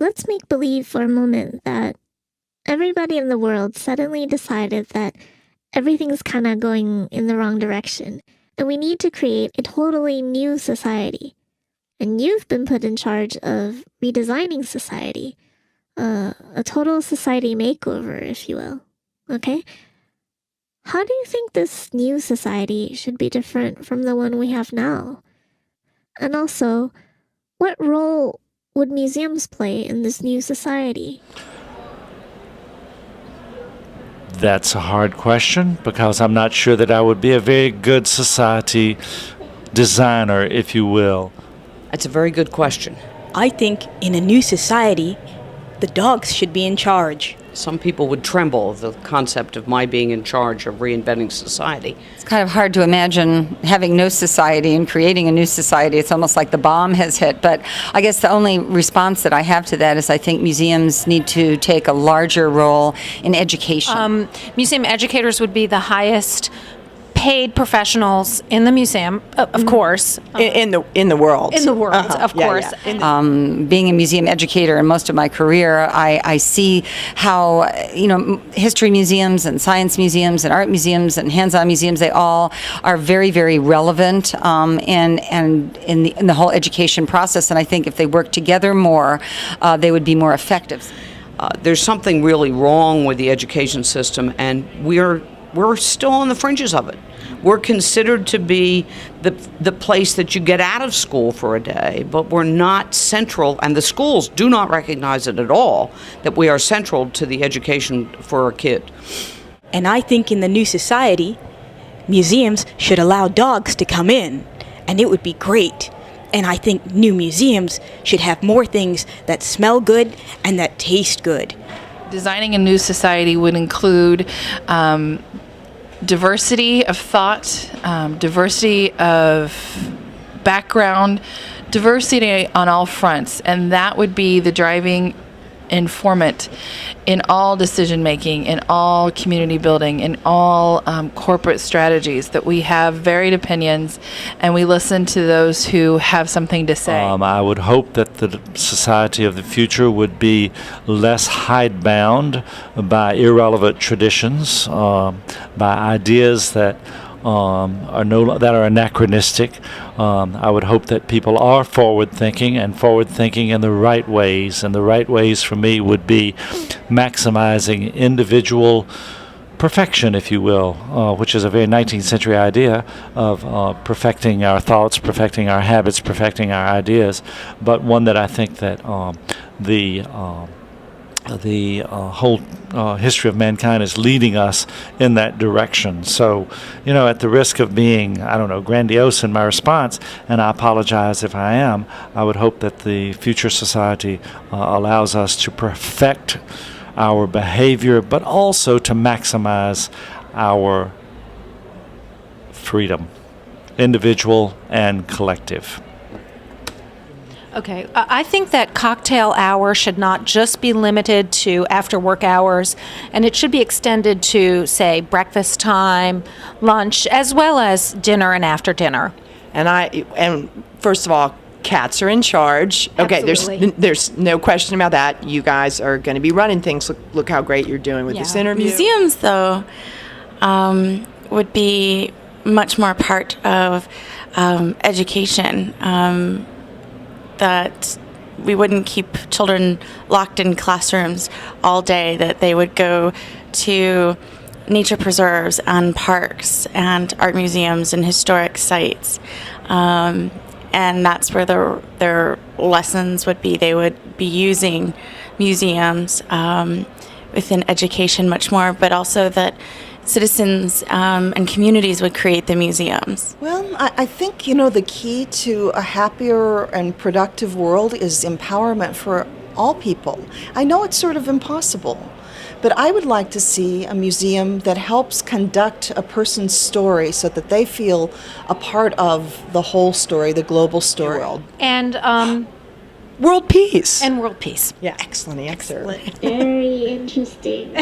let's make believe for a moment that everybody in the world suddenly decided that everything's kind of going in the wrong direction, and we need to create a totally new society. And you've been put in charge of redesigning society, a total society makeover, if you will. Okay? How do you think this new society should be different from the one we have now? And also, what role would museums play in this new society? That's a hard question because I'm not sure that I would be a very good society designer, if you will. That's a very good question. I think in a new society, the dogs should be in charge. Some people would tremble at the concept of my being in charge of reinventing society. It's kind of hard to imagine having no society and creating a new society. It's almost like the bomb has hit. But I guess the only response that I have to that is I think museums need to take a larger role in education. Museum educators would be the highest paid professionals in the museum, of course. In the world. In the world, of course. Being a museum educator in most of my career, I see how, history museums and science museums and art museums and hands-on museums, they all are very, very relevant and in the whole education process. And I think if they work together more, they would be more effective. There's something really wrong with the education system, and we're still on the fringes of it. We're considered to be the place that you get out of school for a day, but we're not central, and the schools do not recognize it at all, that we are central to the education for a kid. And I think in the new society, museums should allow dogs to come in, and it would be great. And I think new museums should have more things that smell good and that taste good. Designing a new society would include diversity of thought, diversity of background, diversity on all fronts, and that would be the driving informant in all decision making, in all community building, in all corporate strategies, that we have varied opinions and we listen to those who have something to say. I would hope that the society of the future would be less hidebound by irrelevant traditions, by ideas that are anachronistic. I would hope that people are forward-thinking in the right ways. And the right ways for me would be maximizing individual perfection, if you will, which is a very 19th century idea of perfecting our thoughts, perfecting our habits, perfecting our ideas, but one that I think that the whole history of mankind is leading us in that direction. So, at the risk of being, grandiose in my response, and I apologize if I am, I would hope that the future society allows us to perfect our behavior, but also to maximize our freedom, individual and collective. Okay, I think that cocktail hour should not just be limited to after work hours, and it should be extended to, say, breakfast time, lunch, as well as dinner and after dinner. And first of all, cats are in charge. Okay, there's no question about that. You guys are going to be running things. Look how great you're doing with this interview. Museums, though, would be much more part of education. That we wouldn't keep children locked in classrooms all day, that they would go to nature preserves and parks and art museums and historic sites. And that's where their lessons would be. They would be using museums within education much more, but also that citizens and communities would create the museums. Well, I think, the key to a happier and productive world is empowerment for all people. I know it's sort of impossible, but I would like to see a museum that helps conduct a person's story so that they feel a part of the whole story, the global story. And world peace. And world peace. Yeah, excellent answer. Very interesting.